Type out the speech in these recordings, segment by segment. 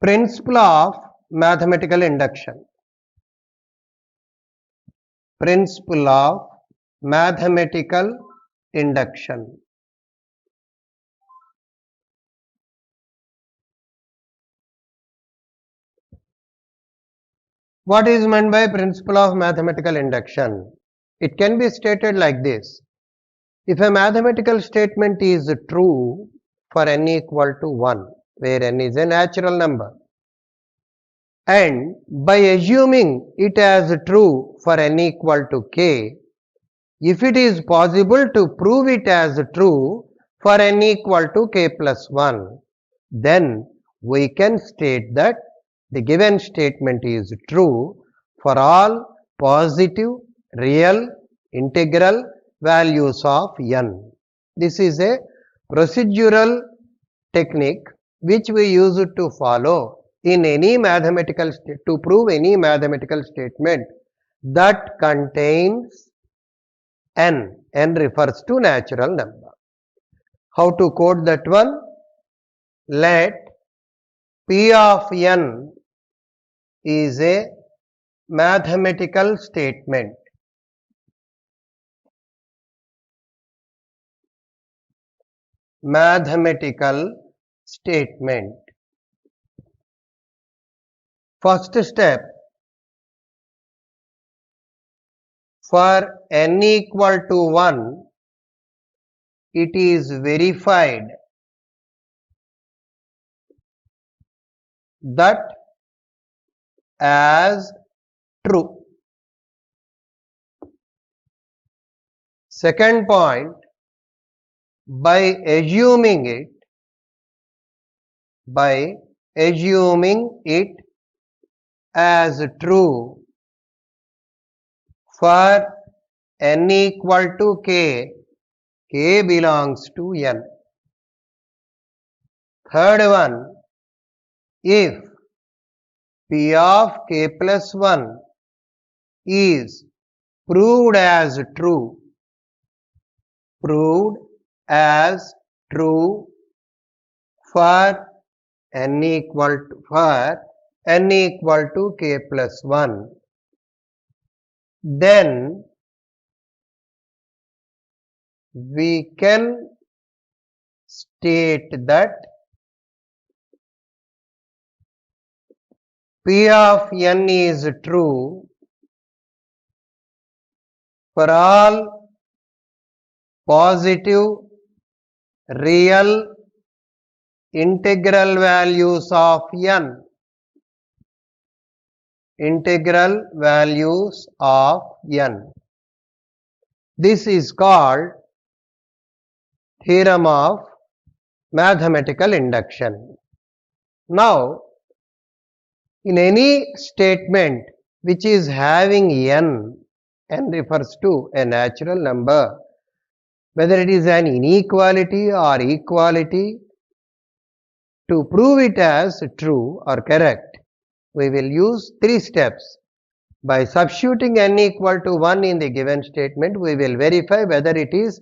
Principle of mathematical induction. Principle of mathematical induction. What is meant by principle of mathematical induction? It can be stated like this. If a mathematical statement is true for n equal to 1, where n is a natural number, and by assuming it as true for n equal to k, if it is possible to prove it as true for n equal to k plus 1, then we can state that the given statement is true for all positive, real, integral values of n. This is a procedural technique which we use to follow in any mathematical to prove any mathematical statement that contains n. N refers to natural number. How to quote that one? Let P of n is a mathematical statement. Mathematical statement. First step, for n equal to 1, it is verified that as true. Second point, by assuming it as true for n equal to k, k belongs to n. Third one, if P of k plus 1 is proved as true for n equal to k plus 1, then we can state that P of n is true for all positive, real, integral values of n. Integral values of n. This is called theorem of mathematical induction. Now, in any statement which is having n refers to a natural number, whether it is an inequality or equality, to prove it as true or correct, we will use 3 steps. By substituting n equal to 1 in the given statement, we will verify whether it is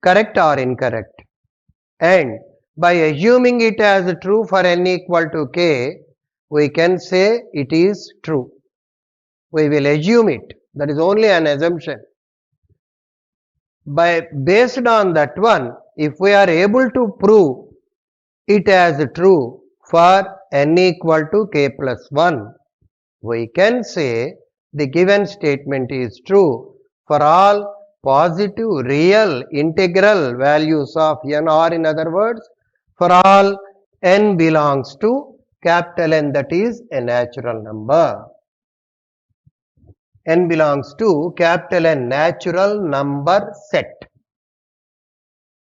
correct or incorrect. And by assuming it as true for n equal to k, we can say it is true. We will assume it. That is only an assumption. Based on that one, if we are able to prove it as true for n equal to k plus 1, we can say the given statement is true for all positive, real, integral values of n, or in other words, for all n belongs to capital N, that is a natural number. N belongs to capital N, natural number set.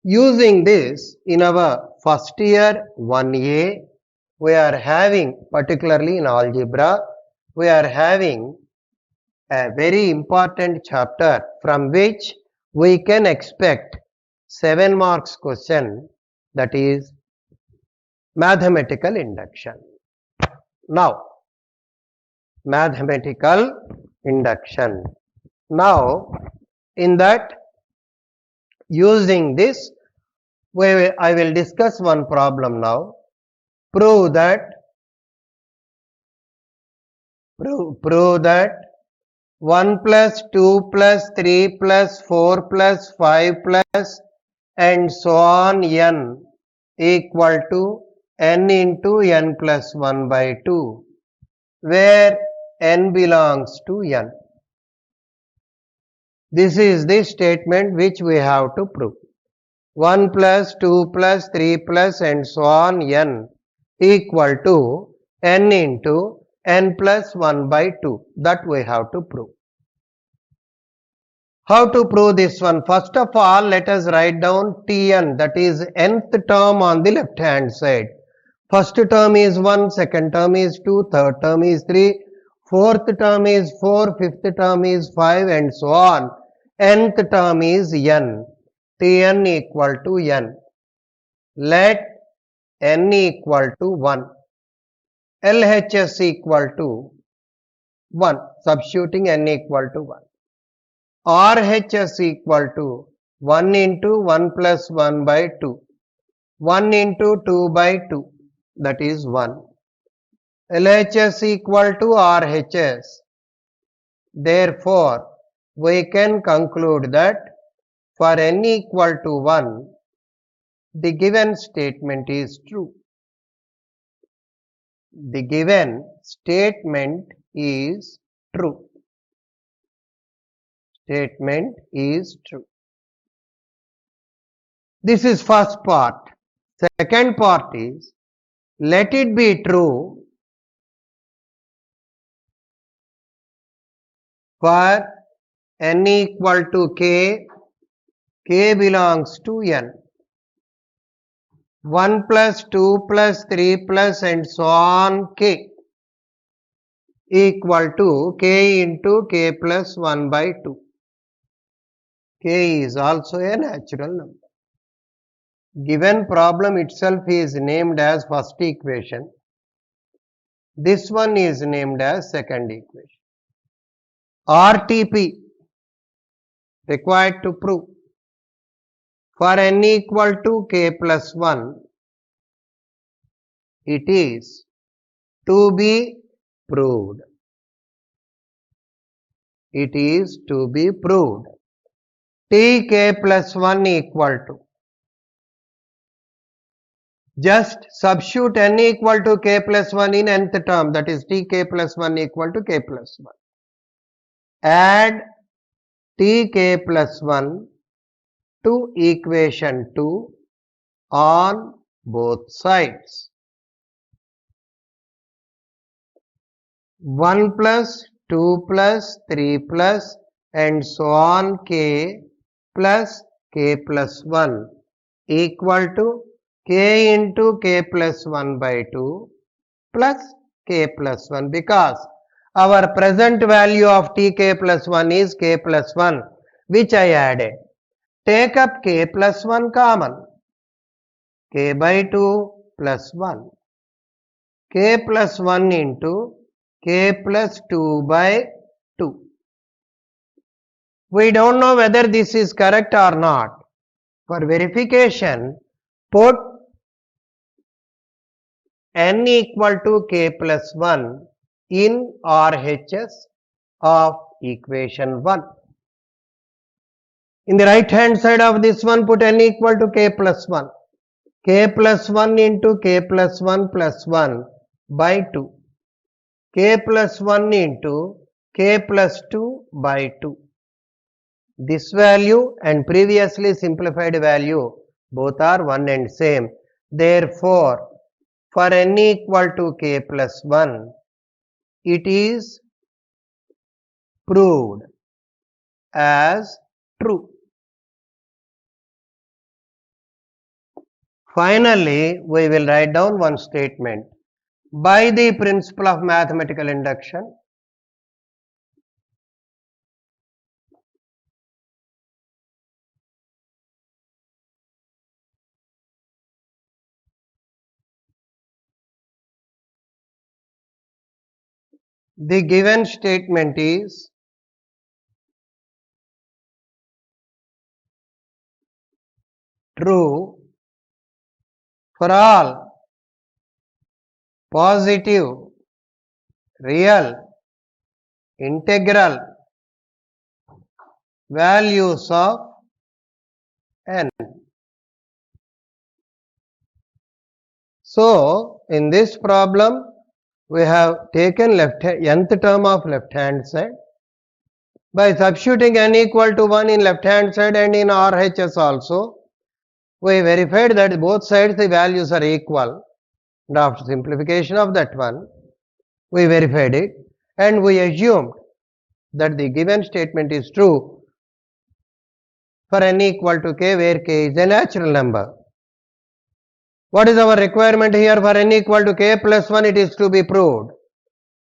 Using this, in our first year 1A, we are having, particularly in algebra, we are having a very important chapter from which we can expect 7 marks question, that is mathematical induction. Now, mathematical induction. Now, in that, using this, I will discuss one problem now. Prove that Prove that 1 plus 2 plus 3 plus 4 plus 5 plus and so on n equal to n into n plus 1 by 2, where n belongs to n. This is the statement which we have to prove. 1 plus 2 plus 3 plus and so on n equal to n into n plus 1 by 2. That we have to prove. How to prove this one? First of all, let us write down Tn, that is nth term on the left hand side. First term is 1, second term is 2, third term is 3, fourth term is 4, fifth term is 5 and so on. Nth term is n. Tn equal to n. Let n equal to 1. LHS equal to 1. Substituting n equal to 1. RHS equal to 1 into 1 plus 1 by 2. 1 into 2 by 2. That is 1. LHS equal to RHS. Therefore, we can conclude that for n equal to 1, the given statement is true. The given statement is true. Statement is true. This is first part. Second part is, let it be true for n equal to k, k belongs to n. 1 plus 2 plus 3 plus and so on k equal to k into k plus 1 by 2. K is also a natural number. Given problem itself is named as first equation. This one is named as second equation. RTP required to prove. For n equal to k plus 1, it is to be proved. It is to be proved. Tk plus 1 equal to. Just substitute n equal to k plus 1 in nth term, that is tk plus 1 equal to k plus 1. Add tk plus 1 to equation 2 on both sides. 1 plus 2 plus 3 plus and so on k plus k plus 1 equal to k into k plus 1 by 2 plus k plus 1, because our present value of tk plus 1 is k plus 1, which I added. Take up k plus 1 common. K by 2 plus 1. K plus 1 into k plus 2 by 2. We don't know whether this is correct or not. For verification, put n equal to k plus 1 in RHS of equation 1. In the right hand side of this one, put n equal to k plus 1. K plus 1 into k plus 1 plus 1 by 2. K plus 1 into k plus 2 by 2. This value and previously simplified value both are one and same. Therefore, for n equal to k plus 1, it is proved as true. Finally, we will write down one statement. By the principle of mathematical induction, the given statement is true for all positive, real integral values of n. So, in this problem, we have taken nth term of left hand side. By substituting n equal to 1 in left hand side and in RHS also, we verified that both sides the values are equal. And after simplification of that one, we verified it and we assumed that the given statement is true for n equal to k, where k is a natural number. What is our requirement here? For n equal to k plus 1, it is to be proved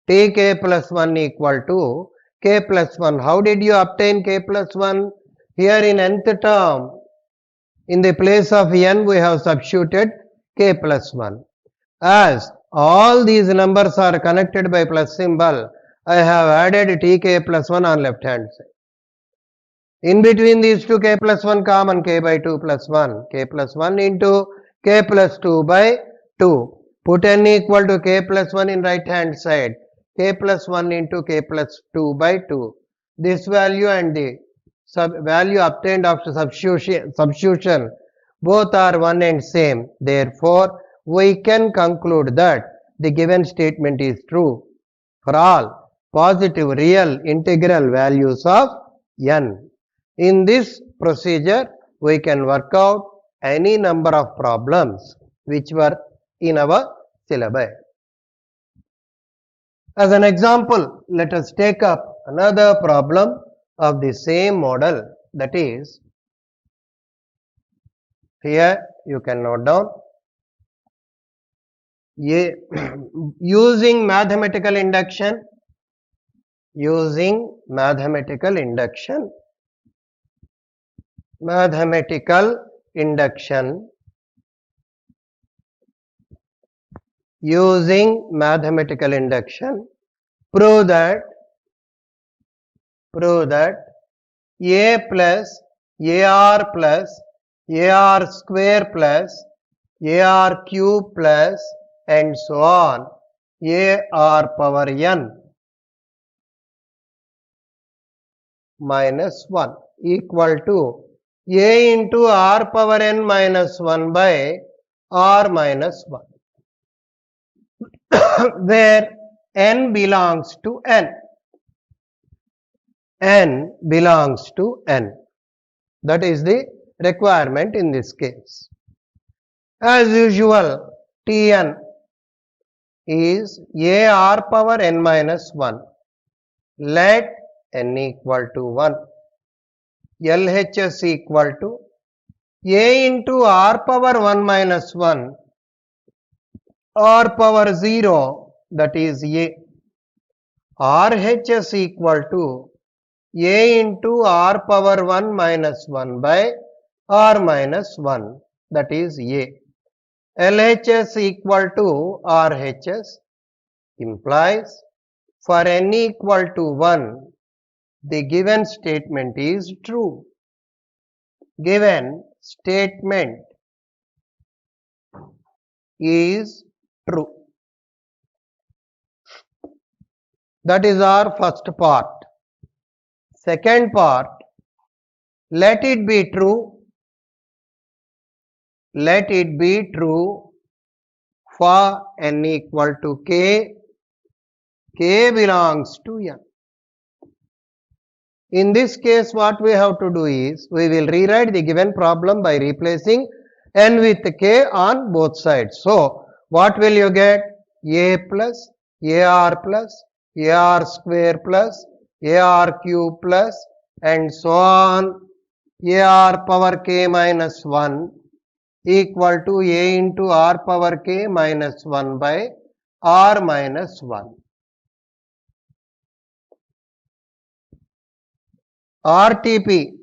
tk plus 1 equal to k plus 1. How did you obtain k plus 1? Here in nth term, in the place of n, we have substituted k plus 1. As all these numbers are connected by plus symbol, I have added tk plus 1 on left hand side. In between these two, k plus 1 common, k by 2 plus 1, k plus 1 into k plus 2 by 2. Put n equal to k plus 1 in right hand side, k plus 1 into k plus 2 by 2. This value and the value obtained after substitution both are one and same. Therefore, we can conclude that the given statement is true for all positive real integral values of n. In this procedure, we can work out any number of problems which were in our syllabus. As an example, let us take up another problem of the same model, that is, here you can note down, using mathematical induction, using mathematical induction, using mathematical induction, prove that a plus ar square plus ar cube plus and so on ar power n minus 1 equal to a into r power n minus 1 by r minus 1, where n belongs to n. N belongs to n. That is the requirement in this case. As usual, Tn is ar power n minus 1. Let n equal to 1. LHS equal to a into r power 1 minus 1, r power 0, that is a. RHS equal to a into r power 1 minus 1 by r minus 1, that is a. LHS equal to RHS implies for n equal to 1, the given statement is true. Given statement is true. That is our first part. Second part, let it be true. Let it be true for n equal to k. K belongs to n. In this case, what we have to do is, we will rewrite the given problem by replacing n with k on both sides. So, what will you get? A plus ar square plus ar cube plus and so on ar power k minus 1 equal to a into r power k minus 1 by r minus 1. RTP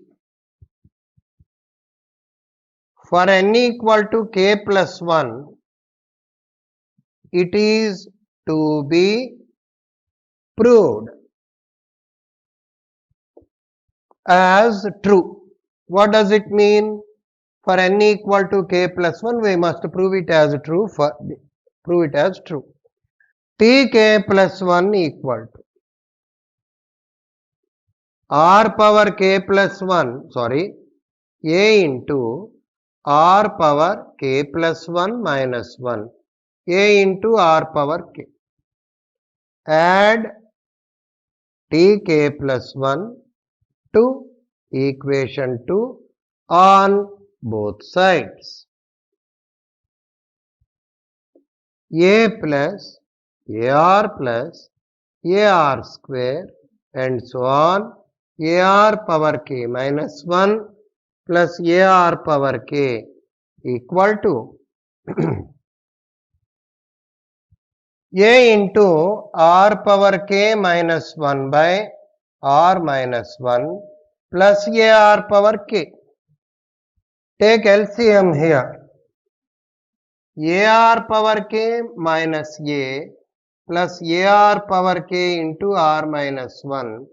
for n equal to k plus 1, it is to be proved as true. What does it mean? For n equal to k plus 1, we must prove it as true. Prove it as true. Tk plus 1 equal to r power k plus 1, sorry, a into r power k plus 1 minus 1, a into r power k. Add tk plus 1 to equation 2 on both sides. A plus ar square and so on, ar power k minus 1 plus ar power k equal to a into r power k minus 1 by r minus 1 plus ar power k. Take LCM here. Ar power k minus a plus ar power k into r minus 1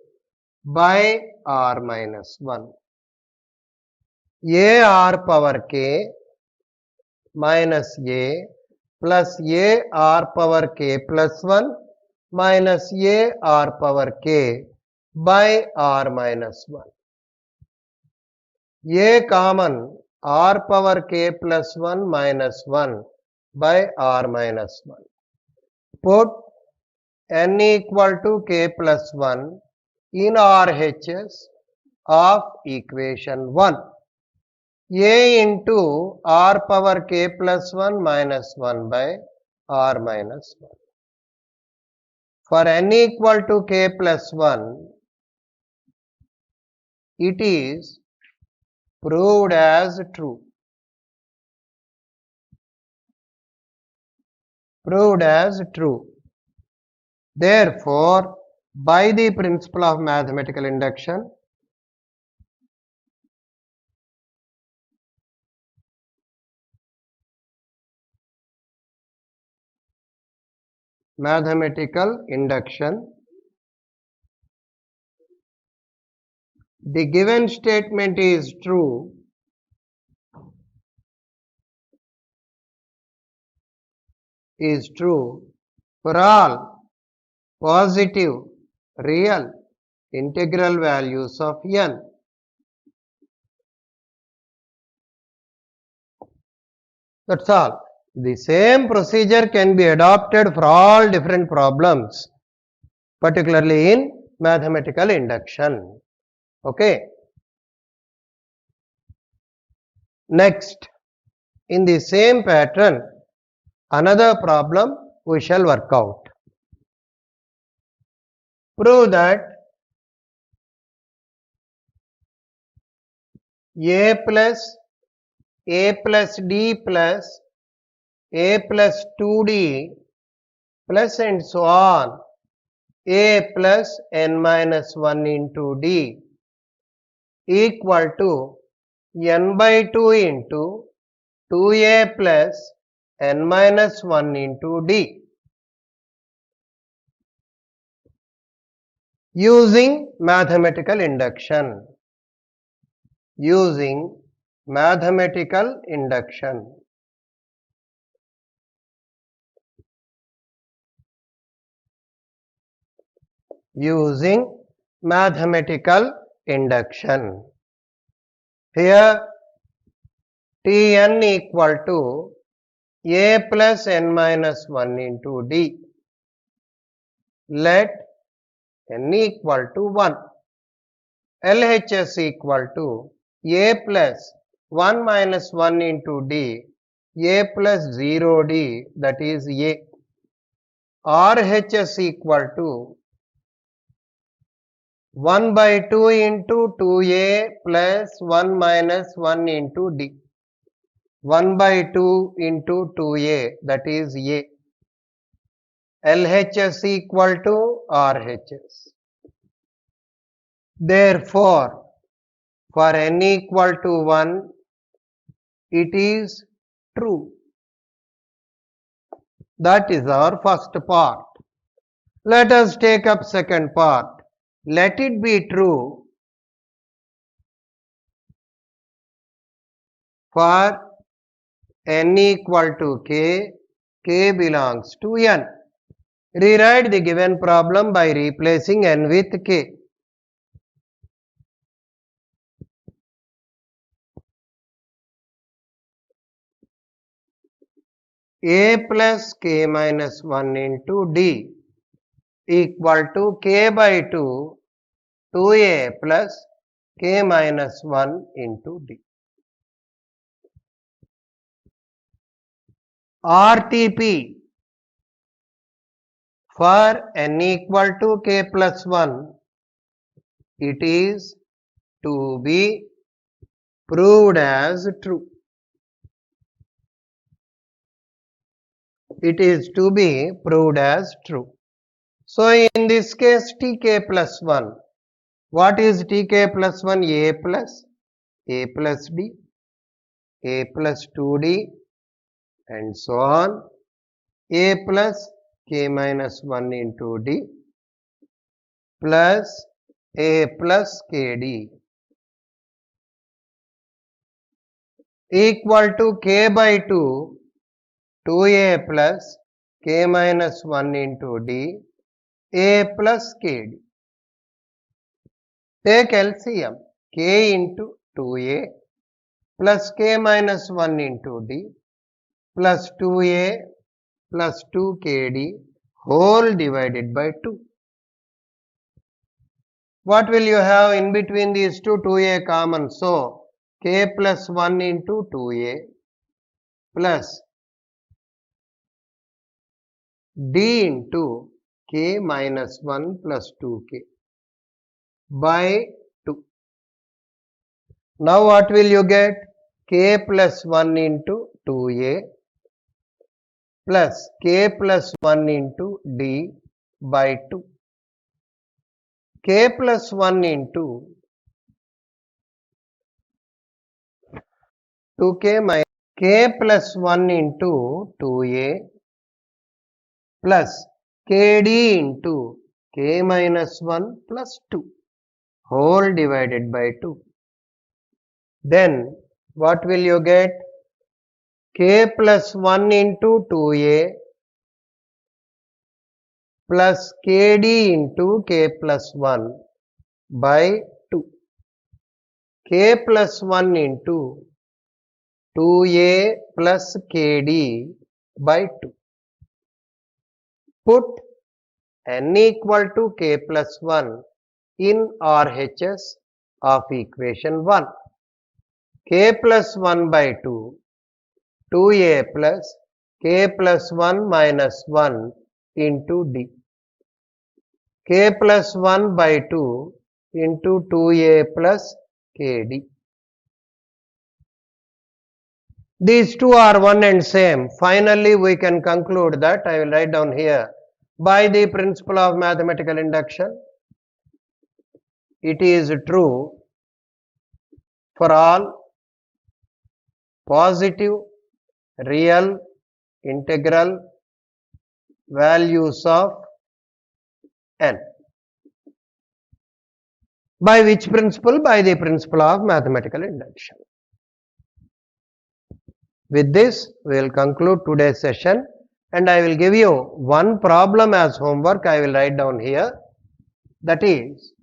by r minus 1. Ar power k minus a plus ar power k plus 1 minus ar power k by r minus 1. A common, r power k plus 1 minus 1 by r minus 1. Put n equal to k plus 1 in RHS of equation 1. A into r power k plus 1 minus 1 by r minus 1. For n equal to k plus 1, it is proved as true. Proved as true. Therefore, by the principle of mathematical induction, the given statement is true for all positive real integral values of n. That's all. The same procedure can be adopted for all different problems, particularly in mathematical induction. Okay. Next, in the same pattern, another problem we shall work out. Prove that a plus d plus a plus 2d plus and so on a plus n minus 1 into d equal to n by 2 into 2a plus n minus 1 into d. Using mathematical induction. Using mathematical induction. Using mathematical induction. Here Tn equal to a plus n minus 1 into d. Let n equal to 1. LHS equal to a plus 1 minus 1 into d, a plus 0d, that is a. RHS equal to 1 by 2 into 2a plus 1 minus 1 into d. 1 by 2 into 2a, that is a. LHS equal to RHS. Therefore, for n equal to 1, it is true. That is our first part. Let us take up second part. Let it be true for n equal to k, k belongs to n. Rewrite the given problem by replacing n with k. a plus k minus 1 into d equal to k by 2 2a plus k minus 1 into d. RTP for n equal to k plus 1, it is to be proved as true. It is to be proved as true. So in this case tk plus 1. What is tk plus 1? A plus d, a plus 2d and so on, a plus k minus 1 into d plus a plus kd equal to k by 2 2a plus k minus 1 into d a plus kd. Take LCM, k into 2a plus k minus 1 into d plus 2a plus 2kd whole divided by 2. What will you have in between these two? 2a common. So, k plus 1 into 2a plus d into k minus 1 plus 2k by 2. Now what will you get? K plus 1 into 2a plus k plus 1 into d by 2. K plus 1 into 2k minus k plus 1 into 2a plus kd into k minus 1 plus 2 whole divided by 2. Then what will you get? K plus 1 into 2a plus kd into k plus 1 by 2. K plus 1 into 2a plus kd by 2. Put n equal to k plus 1 in RHS of equation 1. K plus 1 by 2, 2a plus k plus 1 minus 1 into d. K plus 1 by 2 into 2a plus kd. These two are one and same. Finally, we can conclude that, I will write down here, by the principle of mathematical induction, it is true for all positive real integral values of n. By which principle? By the principle of mathematical induction. With this, we will conclude today's session, and I will give you one problem as homework. I will write down here, that is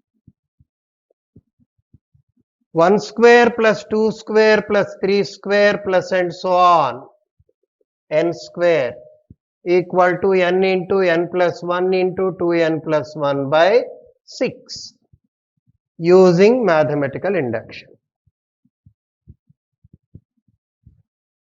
1 square plus 2 square plus 3 square plus and so on n square equal to n into n plus 1 into 2n plus 1 by 6 using mathematical induction.